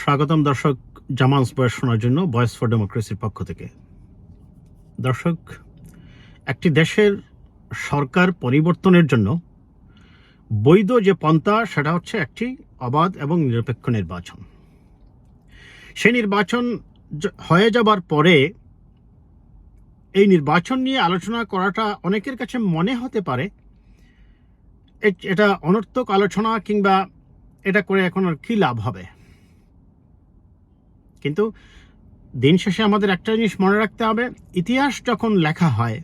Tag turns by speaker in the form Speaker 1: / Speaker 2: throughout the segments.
Speaker 1: স্বাগতম দর্শক, জামালস বয়স শোনার জন্য ভয়েস ফর ডেমোক্রেসির পক্ষ থেকে। দর্শক, একটি দেশের সরকার পরিবর্তনের জন্য বৈধ যে পন্থা সেটা হচ্ছে একটি অবাধ এবং নিরপেক্ষ নির্বাচন। সেই নির্বাচন হয়ে যাবার পরে এই নির্বাচন নিয়ে আলোচনা করাটা অনেকের কাছে মনে হতে পারে এটা অনর্থক আলোচনা, কিংবা এটা করে এখন আর কি লাভ হবে। কিন্তু দিন শেষে আমাদের একটা জিনিস মনে রাখতে হবে, ইতিহাস যখন লেখা হয়,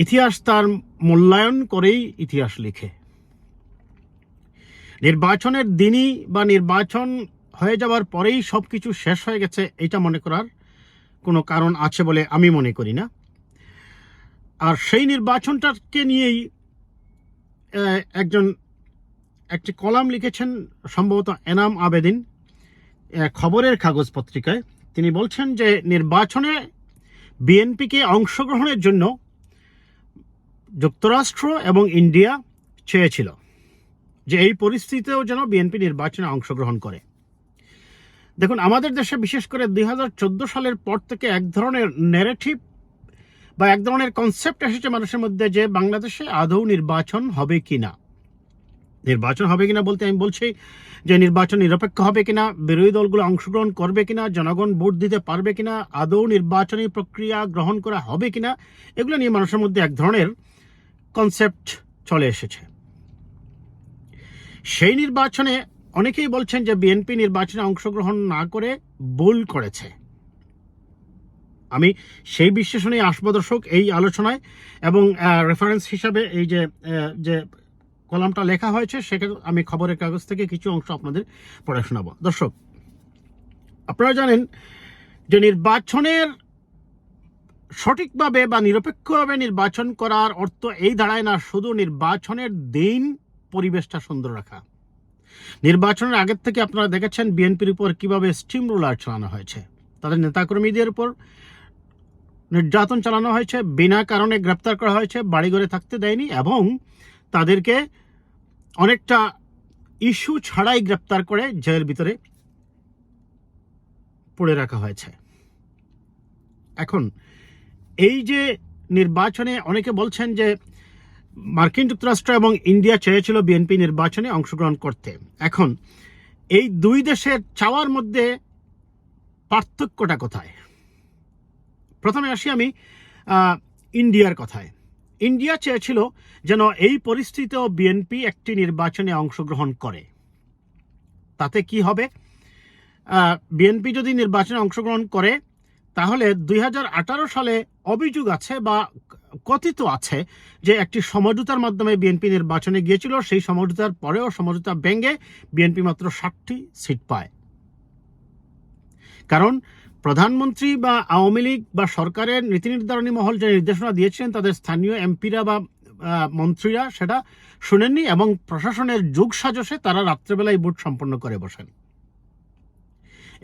Speaker 1: ইতিহাস তার মূল্যায়ন করেই ইতিহাস লিখে। নির্বাচনের দিনই বা নির্বাচন হয়ে যাওয়ার পরেই সব কিছু শেষ হয়ে গেছে, এটা মনে করার কোনো কারণ আছে বলে আমি মনে করি না। আর সেই নির্বাচনটাকে নিয়েই একটি কলাম লিখেছেন সম্ভবত এনাম আবেদিন খবরের কাগজ পত্রিকায়। তিনি বলছেন যে নির্বাচনে বিএনপিকে অংশগ্রহণের জন্য যুক্তরাষ্ট্র এবং ইন্ডিয়া চেয়েছিল, যে এই পরিস্থিতিতেও যেন বিএনপি নির্বাচনে অংশগ্রহণ করে। দেখুন, আমাদের দেশে বিশেষ করে 2014 সালের পর থেকে এক ধরনের ন্যারেটিভ বা এক ধরনের কনসেপ্ট এসেছে মানুষের মধ্যে, যে বাংলাদেশে আদৌ নির্বাচন হবে কিনা। নির্বাচন হবে কিনা বলতে আমি বলছি যে নির্বাচন নিরপেক্ষ হবে কিনা, বিরোধী দলগুলো অংশগ্রহণ করবে কিনা, জনগণ ভোট দিতে পারবে কিনা, আদৌ নির্বাচনী প্রক্রিয়া গ্রহণ করা হবে কিনা, এগুলো নিয়ে মানুষের মধ্যে এক ধরনের কনসেপ্ট চলে এসেছে। সেই নির্বাচনে অনেকেই বলছেন যে বিএনপি নির্বাচনে অংশগ্রহণ না করে ভুল করেছে। আমি সেই বিশ্লেষণে আসবো দর্শক এই আলোচনায়, এবং রেফারেন্স হিসাবে এই যে কলামটা লেখা হয়েছে সেখানে আমি খবরের কাগজ থেকে কিছু অংশ আপনাদের পড়ে শোনাবো। দর্শক, আপনারা জানেন যে নির্বাচনের সঠিকভাবে বা নিরপেক্ষভাবে নির্বাচন করার অর্থ এই দাঁড়ায় না শুধু নির্বাচনের দিন পরিবেশটা সুন্দর রাখা। নির্বাচনের আগের থেকে আপনারা দেখেছেন বিএনপির উপর কিভাবে স্টিম রোলার চালানো হয়েছে, তাদের নেতাকর্মীদের উপর নির্যাতন চালানো হয়েছে, বিনা কারণে গ্রেপ্তার করা হয়েছে, বাড়িঘরে থাকতে দেয়নি, এবং তাদেরকে অনেকটা ইস্যু ছাড়াই গ্রেপ্তার করে জেলের ভিতরে পড়ে রাখা হয়েছে। এখন এই যে নির্বাচনে অনেকে বলছেন যে মার্কিন যুক্তরাষ্ট্র এবং ইন্ডিয়া চেয়েছিল বিএনপি নির্বাচনে অংশগ্রহণ করতে। এখন এই দুই দেশের চাওয়ার মধ্যে পার্থক্যটা কোথায়? প্রথমে আসি আমি ইন্ডিয়ার কথায়। ইন্ডিয়া চেয়েছিল যেন এই পরিস্থিতিতেও বিএনপি একটি নির্বাচনে অংশগ্রহণ করে। তাতে কি হবে? বিএনপি যদি নির্বাচনে অংশগ্রহণ করে তাহলে 2018 সালে অভিযোগ আছে বা কথিত আছে যে একটি সমঝোতার মাধ্যমে বিএনপি নির্বাচনে গিয়েছিল, সেই সমঝোতার পরেও সমঝোতা ভেঙে বিএনপি মাত্র 60টি সিট পায়। কারণ প্রধানমন্ত্রী বা আওয়ামী লীগ বা সরকারের নীতি নির্ধারণী মহল যে নির্দেশনা দিয়েছিলেন, তাদের স্থানীয় এমপিরা বা মন্ত্রীরা সেটা শুনেননি, এবং প্রশাসনের যুগ সাজসে তারা রাত্রেবেলায় ভোট সম্পন্ন করে বসেন।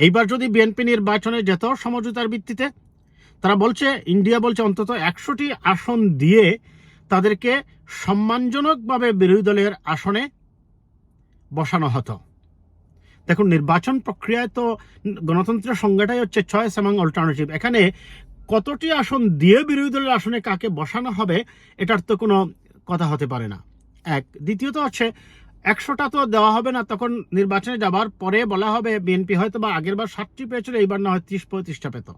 Speaker 1: এইবার যদি বিএনপি নির্বাচনে যেত সমঝোতার ভিত্তিতে, তারা বলছে, ইন্ডিয়া বলছে অন্তত 100টি আসন দিয়ে তাদেরকে সম্মানজনকভাবে বিরোধী দলের আসনে বসানো হতো। দেখুন, নির্বাচন প্রক্রিয়ায় তো গণতন্ত্রের সংজ্ঞাটাই হচ্ছে চয়েস এবং অল্টারনেটিভ। এখানে কতটি আসন দিয়ে বিরোধী দলের আসনে কাকে বসানো হবে এটার তো কোনো কথা হতে পারে না। এক, দ্বিতীয়ত হচ্ছে 100টা তো দেওয়া হবে না, তখন নির্বাচনে যাবার পরে বলা হবে বিএনপি হয়তো বা আগের বার 60টি পেয়েছিল, এইবার না হয় 30-35টা পেত।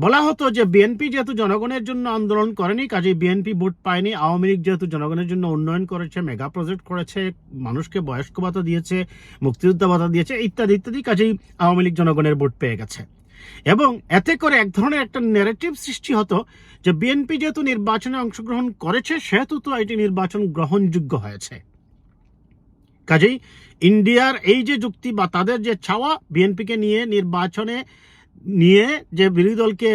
Speaker 1: বলা হতো যে বিএনপি যেহেতু জনগণের জন্য আন্দোলন করেনি, কাজেই বিএনপি ভোট পায়নি। আওয়ামী লীগ যেহেতু জনগণের জন্য উন্নয়ন করেছে, মেগা প্রজেক্ট করেছে, মানুষকে বয়স্ক ভাতা দিয়েছে, মুক্তিযোদ্ধা ভাতা দিয়েছে, ইত্যাদি ইত্যাদি, কাজেই আওয়ামী লীগ জনগণের ভোট পেয়ে গেছে। এবং এতে করে এক ধরনের একটা ন্যারেটিভ সৃষ্টি হতো যে বিএনপি যেহেতু নির্বাচনে অংশগ্রহণ করেছে সেহেতু তো এটি নির্বাচন গ্রহণযোগ্য হয়েছে। কাজেই ইন্ডিয়ার এই যে যুক্তি বা তাদের যে চাওয়া বিএনপিকে নিয়ে নির্বাচনে নিয়ে যে বিরোধী দলকে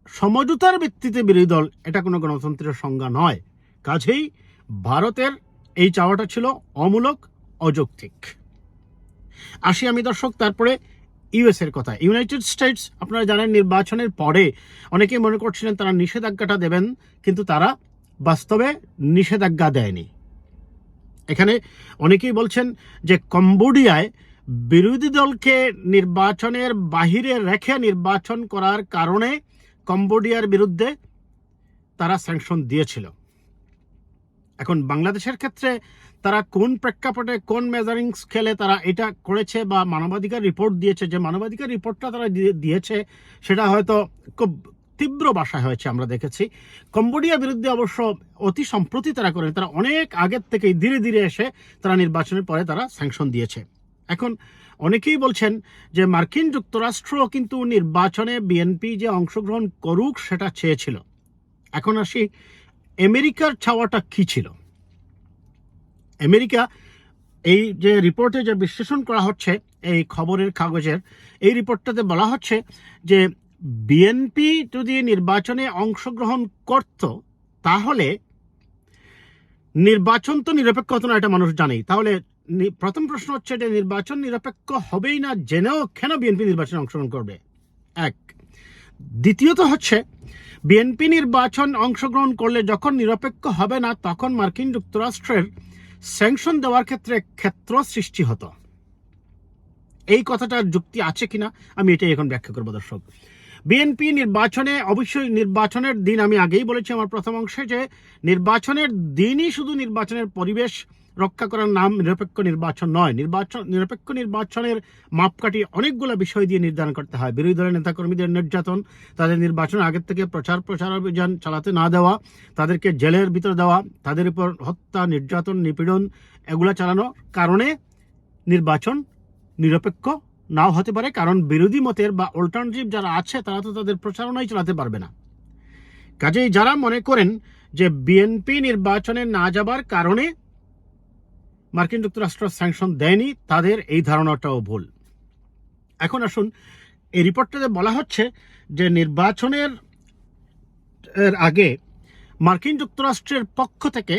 Speaker 1: সমঝোতার ভিত্তিতে বিরোধী দল, এটা কোনো গণতন্ত্রের সংজ্ঞা নয়। কাজেই ভারতের এই চাওয়াটা ছিল অমূলক, অযৌক্তিক। আসি আমি দর্শক তারপরে ইউএস এর কথা। ইউনাইটেড স্টেটস, আপনারা জানেন, নির্বাচনের পরে অনেকেই মনে করছিলেন তারা নিষেধাজ্ঞাটা দেবেন, কিন্তু তারা বাস্তবে নিষেধাজ্ঞা দেয়নি। এখানে অনেকেই বলছেন যে কম্বোডিয়ায় বিরোধী দলকে নির্বাচনের বাহিরে রেখে নির্বাচন করার কারণে কম্বোডিয়ার বিরুদ্ধে তারা স্যাংশন দিয়েছিল। এখন বাংলাদেশের ক্ষেত্রে তারা কোন প্রেক্ষাপটে, কোন মেজারিং স্কেলে তারা এটা করেছে বা মানবাধিকার রিপোর্ট দিয়েছে, যে মানবাধিকার রিপোর্টটা তারা দিয়েছে সেটা হয়তো খুব তীব্র ভাষায় হয়েছে, আমরা দেখেছি। কম্বোডিয়ার বিরুদ্ধে অবশ্য অতি সম্প্রতি তারা করেন, তারা অনেক আগের থেকেই ধীরে ধীরে এসে তারা নির্বাচনের পরে তারা স্যাংশন দিয়েছে। এখন অনেকেই বলছেন যে মার্কিন যুক্তরাষ্ট্র কিন্তু নির্বাচনে বিএনপি যে অংশগ্রহণ করুক সেটা চেয়েছিল। এখন আসি, আমেরিকার চাওয়াটা কি ছিল? আমেরিকা এই যে রিপোর্টে যে বিশ্লেষণ করা হচ্ছে এই খবরের কাগজের, এই রিপোর্টটাতে বলা হচ্ছে যে বিএনপি যদি নির্বাচনে অংশগ্রহণ করত তাহলে নির্বাচন তো নিরপেক্ষ হতো না, এটা মানুষ জানেই। তাহলে প্রথম প্রশ্ন হচ্ছে যে নির্বাচন নিরপেক্ষ হবেই না জেনেও কেন বিএনপি নির্বাচনে অংশগ্রহণ করবে? এক। দ্বিতীয়ত হচ্ছে, বিএনপি নির্বাচন অংশগ্রহণ করলে যখন নিরপেক্ষ হবে না তখন মার্কিন যুক্তরাষ্ট্রের স্যাংশন দেওয়ার ক্ষেত্রে ক্ষেত্র সৃষ্টি হতো। এই কথাটার যুক্তি আছে কিনা আমি এটাই এখন ব্যাখ্যা করবো দর্শক। বিএনপি নির্বাচনে, অবশ্যই নির্বাচনের দিন, আমি আগেই বলেছি আমার প্রথম অংশে যে নির্বাচনের দিনই শুধু নির্বাচনের পরিবেশ রক্ষা করার নাম নিরপেক্ষ নির্বাচন নয়। নিরপেক্ষ নির্বাচনের মাপকাঠি অনেকগুলো বিষয় দিয়ে নির্ধারণ করতে হয়। বিরোধী দলের নেতাকর্মীদের নির্যাতন, তাদের নির্বাচন আগের থেকে প্রচার অভিযান চালাতে না দেওয়া, তাদেরকে জেলের ভিতর দেওয়া, তাদের উপর হত্যা, নির্যাতন, নিপীড়ন এগুলো চালানোর কারণে নির্বাচন নিরপেক্ষ নাও হতে পারে, কারণ বিরোধী মতের বা অল্টারনেটিভ যারা আছে তারা তো তাদের প্রচারণাই চালাতে পারবে না। কাজেই যারা মনে করেন যে বিএনপি নির্বাচনে না যাবার কারণে মার্কিন যুক্তরাষ্ট্র স্যাংশন দেয়নি, তাদের এই ধারণাটাও ভুল। এখন আসুন, এই রিপোর্টটাতে বলা হচ্ছে যে নির্বাচনের আগে মার্কিন যুক্তরাষ্ট্রের পক্ষ থেকে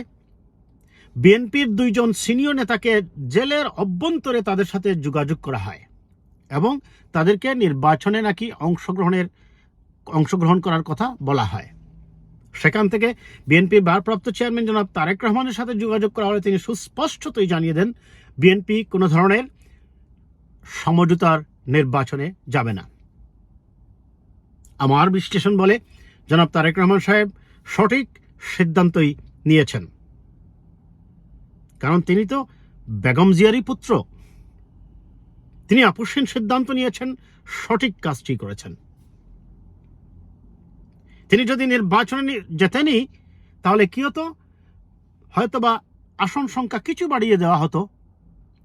Speaker 1: বিএনপির 2 জন সিনিয়র নেতাকে জেলের অভ্যন্তরে তাদের সাথে যোগাযোগ করা হয় এবং তাদেরকে নির্বাচনে নাকি অংশগ্রহণ করার কথা বলা হয়। সেখান থেকে বিএনপির ভারপ্রাপ্ত চেয়ারম্যান জনাব তারেক রহমানের সাথে যোগাযোগ করা হলে তিনি সুস্পষ্টতই জানিয়ে দেন বিএনপি কোনো ধরনের সমঝোতার নির্বাচনে যাবে না। আমার বিশ্লেষণ বলে জনাব তারেক রহমান সাহেব সঠিক সিদ্ধান্তই নিয়েছেন, কারণ তিনি তো বেগম জিয়ারই পুত্র। তিনি আপসহীন সিদ্ধান্ত নিয়েছেন, সঠিক কাজটি করেছেন। তিনি যদি নির্বাচনে যেতেনই তাহলে কি হতো? হয়তোবা আসন সংখ্যা কিছু বাড়িয়ে দেওয়া হতো,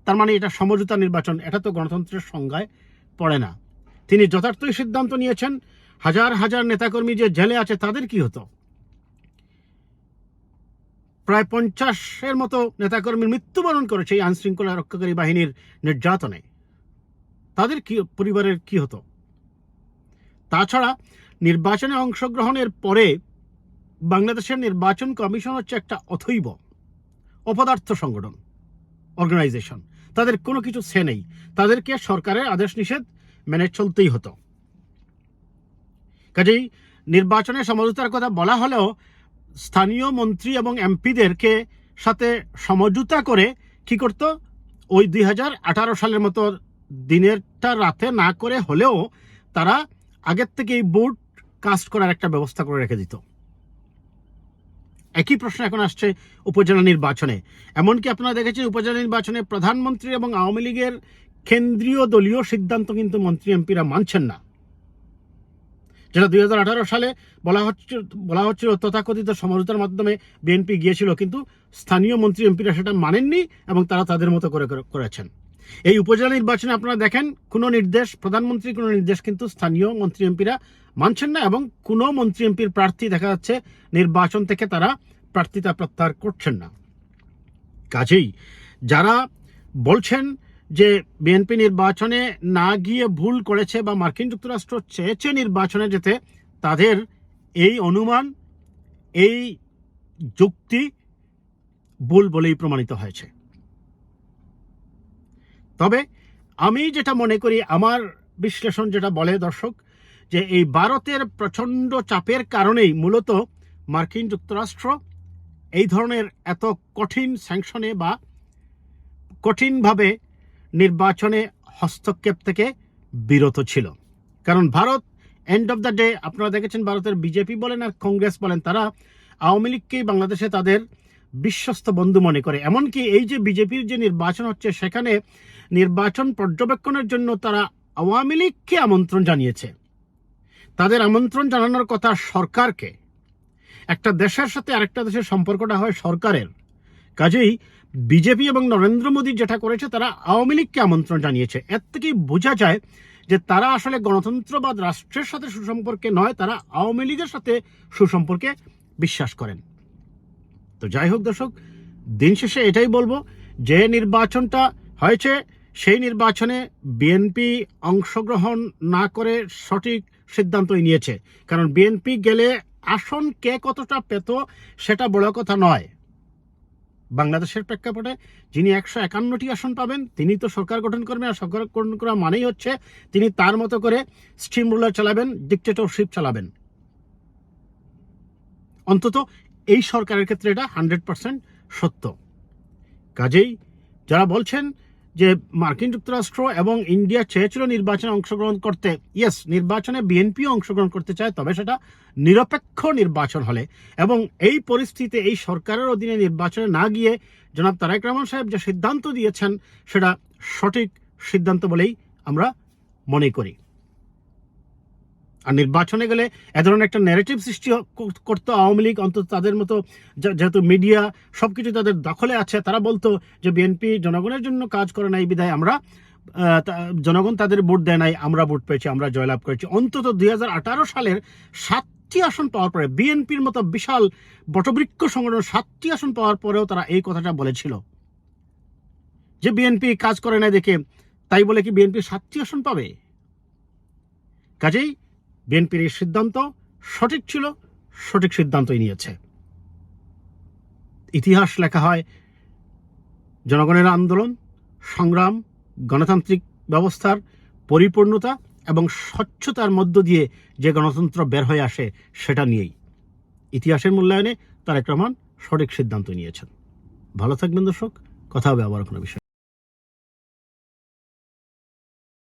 Speaker 1: তার মানে এটা সমঝোতা নির্বাচন, এটা তো গণতন্ত্রের সংজ্ঞায় পড়ে না। তিনি যথার্থই সিদ্ধান্ত নিয়েছেন। হাজার হাজার নেতাকর্মী যে জেলে আছে তাদের কি হতো? প্রায় 50-এর মতো নেতাকর্মীর মৃত্যুবরণ করেছে এই আইনশৃঙ্খলা রক্ষাকারী বাহিনীর নির্যাতনে। তাদের কি, পরিবারের কি হতো? তাছাড়া নির্বাচনে অংশগ্রহণের পরে বাংলাদেশের নির্বাচন কমিশন হচ্ছে একটা অথৈব অপদার্থ সংগঠন, অর্গানাইজেশন। তাদের কোনো কিছু সে নেই, তাদেরকে সরকারের আদেশ নিষেধ মেনে চলতেই হতো। কাজেই নির্বাচনে সমঝোতার কথা বলা হলেও স্থানীয় মন্ত্রী এবং এমপিদেরকে সাথে সমঝোতা করে কি করতো? ওই 2018 সালের মতো দিনেরটা রাতে না করে হলেও তারা আগের থেকেই ভোট কাস্ট করার একটা ব্যবস্থা করে রেখে দিত। একই প্রশ্ন এখন আসছে উপজেলা নির্বাচনে। এমনকি আপনারা দেখেছেন উপজেলা নির্বাচনে প্রধানমন্ত্রী এবং আওয়ামী লীগের কেন্দ্রীয় দলীয় সিদ্ধান্ত কিন্তু মন্ত্রী এমপিরা মানছেন না, যেটা 2018 সালে বলা হচ্ছিল তথাকথিত সমঝোতার মাধ্যমে বিএনপি গিয়েছিল, কিন্তু স্থানীয় মন্ত্রী এমপিরা সেটা মানেননি এবং তারা তাদের মতো করেছেন। এই উপজেলা নির্বাচনে আপনারা দেখেন কোনো নির্দেশ, প্রধানমন্ত্রী কোনো নির্দেশ কিন্তু স্থানীয় মন্ত্রী এমপিরা মানছেন না এবং কোনো মন্ত্রী এমপির প্রার্থী দেখা যাচ্ছে নির্বাচন থেকে তারা প্রার্থিতা প্রত্যাহার করছেন না। কাজেই যারা বলছেন যে বিএনপি নির্বাচনে না গিয়ে ভুল করেছে বা মার্কিন যুক্তরাষ্ট্র চেয়েছে নির্বাচনে যেতে, তাদের এই অনুমান, এই যুক্তি ভুল বলেই প্রমাণিত হয়েছে। তবে আমি যেটা মনে করি, আমার বিশ্লেষণ যেটা বলে দর্শক, যে এই ভারতের প্রচণ্ড চাপের কারণেই মূলত মার্কিন যুক্তরাষ্ট্র এই ধরনের এত কঠিন স্যাংশনে বা কঠিনভাবে নির্বাচনে হস্তক্ষেপ থেকে বিরত ছিল। কারণ Bharat end of the day আপনারা দেখেছেন, ভারতের বিজেপি বলেন আর কংগ্রেস বলেন, তারা আওয়ামী লীগকেই বাংলাদেশে তাদের বিশ্বস্ত বন্ধু মনে করে। এমনকি এই যে বিজেপির যে নির্বাচন হচ্ছে, সেখানে নির্বাচন পর্যবেক্ষণের জন্য তারা আওয়ামী লীগকে আমন্ত্রণ জানিয়েছে। তাদের আমন্ত্রণ জানানোর কথা সরকারকে। একটা দেশের সাথে আরেকটা দেশের সম্পর্কটা হয় সরকারের। কাজেই বিজেপি এবং নরেন্দ্র মোদী যেটা করেছে, তারা আওয়ামী লীগকে আমন্ত্রণ জানিয়েছে। এর থেকেই বোঝা যায় যে তারা আসলে গণতন্ত্রবাদ রাষ্ট্রের সাথে সুসম্পর্কে নয়, তারা আওয়ামী লীগের সাথে সুসম্পর্কে বিশ্বাস করেন। তো যাই হোক দর্শক, দিন শেষে এটাই বলবো, যে নির্বাচনটা হয়েছে সেই নির্বাচনে বিএনপি অংশগ্রহণ না করে সঠিক সিদ্ধান্তই নিয়েছে। কারণ বিএনপি গেলে আসন কে কতটা পেত সেটা বড় কথা নয়। বাংলাদেশের প্রেক্ষাপটে যিনি 151টি আসন পাবেন তিনি তো সরকার গঠন করবেন, আর সরকার গঠন করা মানেই হচ্ছে তিনি তার মতো করে স্টিম রোলার চালাবেন, ডিক্টেটরশিপ চালাবেন। অন্তত এই সরকারের ক্ষেত্রে এটা 100% সত্য। কাজেই যারা বলছেন যে মার্কিন যুক্তরাষ্ট্র এবং ইন্ডিয়া চেয়েছিল নির্বাচনে অংশগ্রহণ করতে, ইয়েস, নির্বাচনে বিএনপিও অংশগ্রহণ করতে চায়, তবে সেটা নিরপেক্ষ নির্বাচন হলে। এবং এই পরিস্থিতিতে এই সরকারের অধীনে নির্বাচনে না গিয়ে জনাব তারেক রহমান সাহেব যে সিদ্ধান্ত দিয়েছেন সেটা সঠিক সিদ্ধান্ত বলেই আমরা মনে করি। আর নির্বাচনে গেলে এ ধরনের একটা ন্যারেটিভ সৃষ্টি করতো আওয়ামী লীগ, অন্তত তাদের মতো, যেহেতু মিডিয়া সবকিছু তাদের দখলে আছে, তারা বলতো যে বিএনপি জনগণের জন্য কাজ করে নাই বিধায় আমরা জনগণ তাদের ভোট দেয় নাই, আমরা ভোট পেয়েছি, আমরা জয়লাভ করেছি। অন্তত 2018 সালের 7টি আসন পাওয়ার পরে, বিএনপির মতো বিশাল বটবৃক্ষ সংগঠন 7টি আসন পাওয়ার পরেও তারা এই কথাটা বলেছিল যে বিএনপি কাজ করে নাই দেখে তাই বলে কি বিএনপি 7টি আসন পাবে? কাজেই বিএনপির এই সিদ্ধান্ত সঠিক ছিল, সঠিক সিদ্ধান্তই নিয়েছে। ইতিহাস লেখা হয় জনগণের আন্দোলন, সংগ্রাম, গণতান্ত্রিক ব্যবস্থার পরিপূর্ণতা এবং স্বচ্ছতার মধ্য দিয়ে যে গণতন্ত্র বের হয়ে আসে সেটা নিয়েই। ইতিহাসের মূল্যায়নে তারেক রহমান সঠিক সিদ্ধান্ত নিয়েছেন। ভালো থাকবেন দর্শক, কথা হবে আবার কোনো বিষয়।